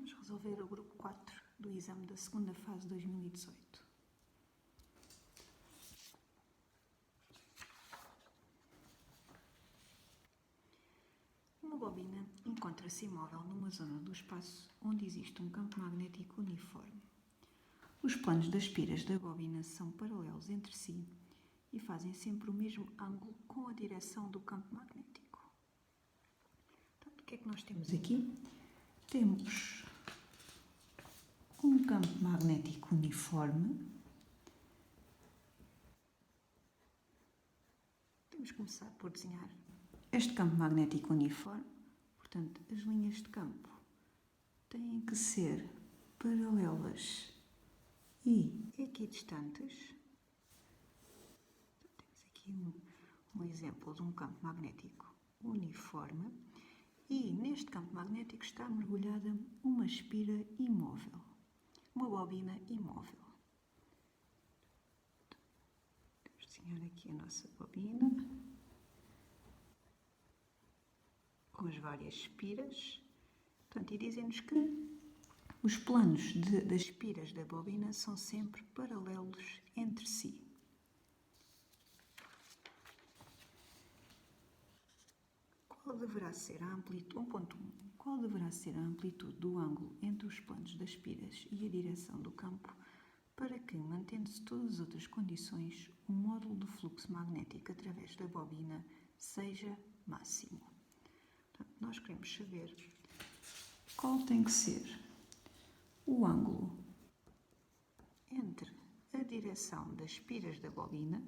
Vamos resolver o grupo 4 do exame da segunda fase 2018. Uma bobina encontra-se imóvel numa zona do espaço onde existe um campo magnético uniforme. Os planos das piras da bobina são paralelos entre si e fazem sempre o mesmo ângulo com a direção do campo magnético. Portanto, o que é que nós temos aqui? Temos um campo magnético uniforme. Temos que começar por desenhar este campo magnético uniforme. Portanto, as linhas de campo têm que ser paralelas e equidistantes. Temos aqui um exemplo de um campo magnético uniforme e neste campo magnético está mergulhada uma espira imóvel, uma bobina imóvel. Vamos desenhar aqui a nossa bobina com as várias espiras. Portanto, e dizem-nos que os planos das espiras da bobina são sempre paralelos entre si. Qual deverá ser a amplitude? 1.1. Qual deverá ser a amplitude do ângulo entre os planos das espiras e a direção do campo para que, mantendo-se todas as outras condições, o módulo do fluxo magnético através da bobina seja máximo? Portanto, nós queremos saber qual tem que ser o ângulo entre a direção das espiras da bobina.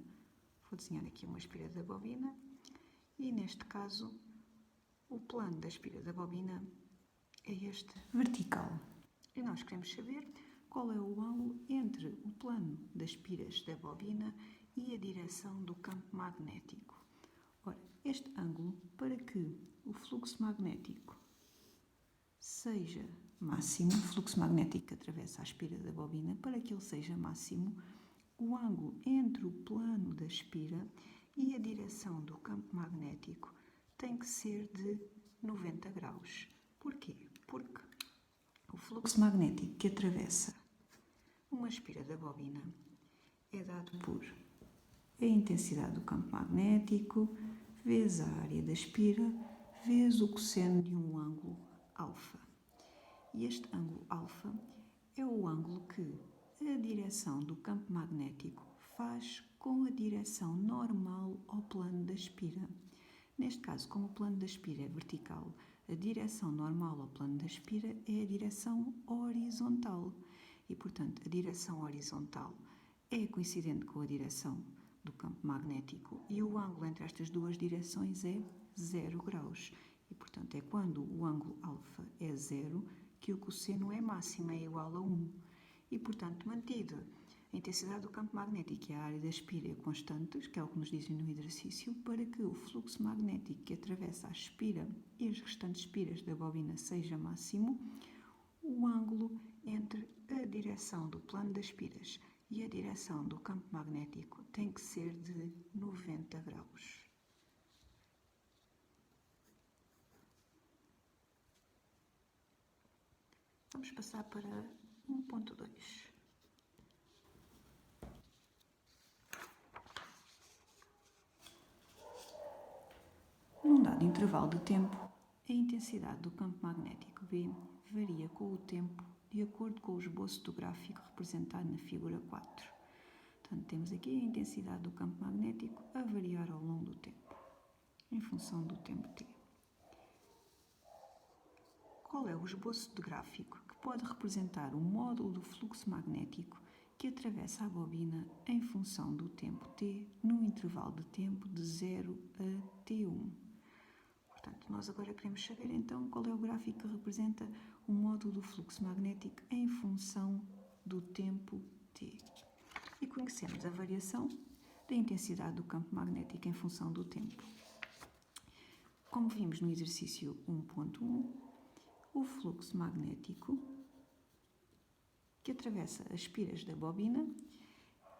Vou desenhar aqui uma espira da bobina e, neste caso, o plano da espira da bobina é este vertical. E nós queremos saber qual é o ângulo entre o plano das espiras da bobina e a direção do campo magnético. Ora, este ângulo, para que o fluxo magnético seja máximo, o fluxo magnético que atravessa a espira da bobina, para que ele seja máximo, o ângulo entre o plano da espira e a direção do campo magnético tem que ser de 90 graus. Porquê? Porque o fluxo magnético que atravessa uma espira da bobina é dado por a intensidade do campo magnético vezes a área da espira vezes o cosseno de um ângulo alfa. E este ângulo alfa é o ângulo que a direção do campo magnético faz com a direção normal ao plano da espira. Neste caso, como o plano da espira é vertical, a direção normal ao plano da espira é a direção horizontal. E, portanto, a direção horizontal é coincidente com a direção do campo magnético e o ângulo entre estas duas direções é 0 graus. E, portanto, é quando o ângulo alfa é 0 que o cosseno é máximo, é igual a 1. E, portanto, mantido a intensidade do campo magnético e a área da espira constantes, que é o que nos dizem no exercício, para que o fluxo magnético que atravessa a espira e as restantes espiras da bobina seja máximo, o ângulo entre a direção do plano das espiras e a direção do campo magnético tem que ser de 90 graus. Vamos passar para 1.2. Num dado intervalo de tempo, a intensidade do campo magnético B varia com o tempo de acordo com o esboço do gráfico representado na figura 4. Portanto, temos aqui a intensidade do campo magnético a variar ao longo do tempo, em função do tempo t. Qual é o esboço de gráfico que pode representar o módulo do fluxo magnético que atravessa a bobina em função do tempo t no intervalo de tempo de 0 a t1? Portanto, nós agora queremos saber então qual é o gráfico que representa o módulo do fluxo magnético em função do tempo t. E conhecemos a variação da intensidade do campo magnético em função do tempo. Como vimos no exercício 1.1, o fluxo magnético que atravessa as espiras da bobina,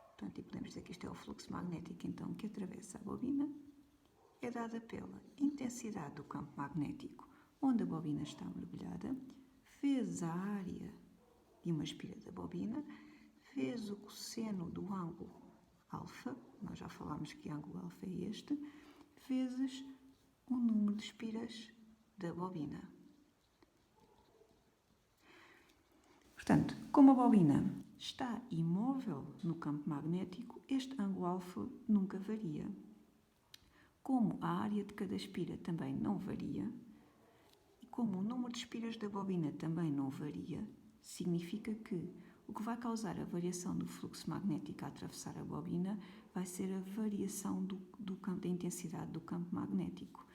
portanto, e podemos dizer que isto é o fluxo magnético então que atravessa a bobina, é dada pela intensidade do campo magnético onde a bobina está mergulhada, vezes vezes a área de uma espira da bobina, vezes o cosseno do ângulo alfa, nós já falámos que ângulo alfa é este, vezes o número de espiras da bobina. Portanto, como a bobina está imóvel no campo magnético, este ângulo alfa nunca varia. Como a área de cada espira também não varia, e como o número de espiras da bobina também não varia, significa que o que vai causar a variação do fluxo magnético a atravessar a bobina vai ser a variação da intensidade do campo magnético.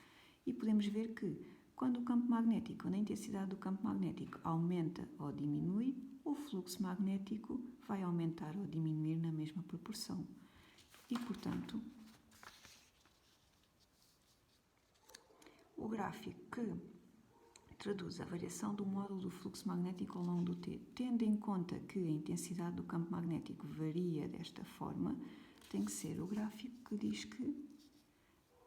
E podemos ver que, quando o campo magnético, quando a intensidade do campo magnético aumenta ou diminui, o fluxo magnético vai aumentar ou diminuir na mesma proporção. E, portanto, o gráfico que traduz a variação do módulo do fluxo magnético ao longo do T, tendo em conta que a intensidade do campo magnético varia desta forma, tem que ser o gráfico que diz que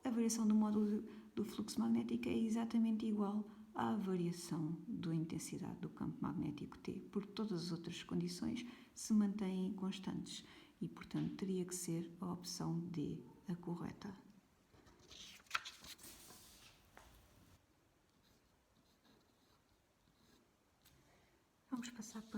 a variação do módulo do fluxo magnético é exatamente igual à variação da intensidade do campo magnético T, porque todas as outras condições se mantêm constantes e, portanto, teria que ser a opção D a correta. Vamos passar para